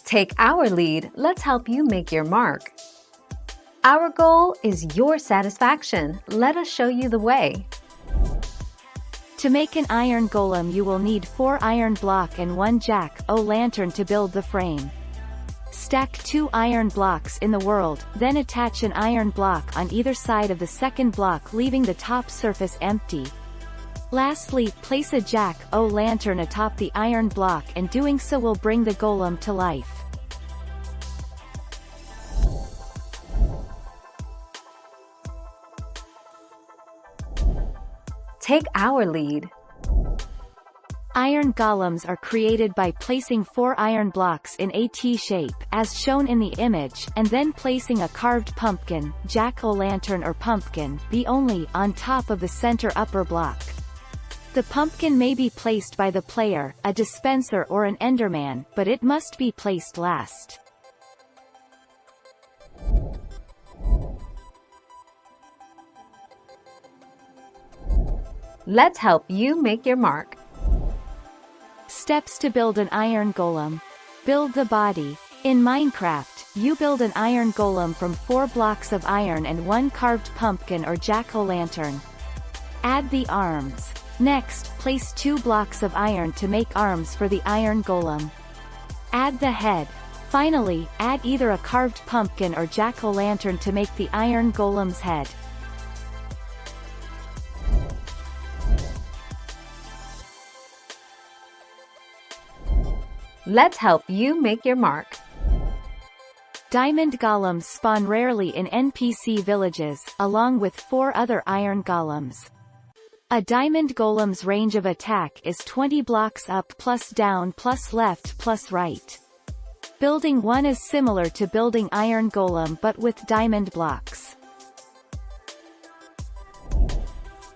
Take our lead, let's help you make your mark. Our goal is your satisfaction. Let us show you the way. To make an iron golem, you will need 4 iron block and 1 jack-o'-lantern to build the frame. Stack 2 iron blocks in the world, then attach an iron block on either side of the second block, leaving the top surface empty. Lastly, place a jack-o'-lantern atop the iron block, and doing so will bring the golem to life. Take our lead. Iron golems are created by placing 4 iron blocks in a T shape, as shown in the image, and then placing a carved pumpkin, jack-o'-lantern or pumpkin, the only, on top of the center upper block. The pumpkin may be placed by the player, a dispenser or an enderman, but it must be placed last. Let's help you make your mark. Steps to build an iron golem. Build the body. In Minecraft, you build an iron golem from 4 blocks of iron and 1 carved pumpkin or jack-o'-lantern. Add the arms. Next, place 2 blocks of iron to make arms for the iron golem. Add the head. Finally, add either a carved pumpkin or jack-o'-lantern to make the iron golem's head. Let's help you make your mark. Diamond golems spawn rarely in NPC villages, along with 4 other iron golems. A diamond golem's range of attack is 20 blocks up plus down plus left plus right. Building one is similar to building iron golem but with diamond blocks.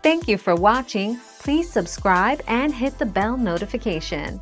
Thank you for watching. Please subscribe and hit the bell notification.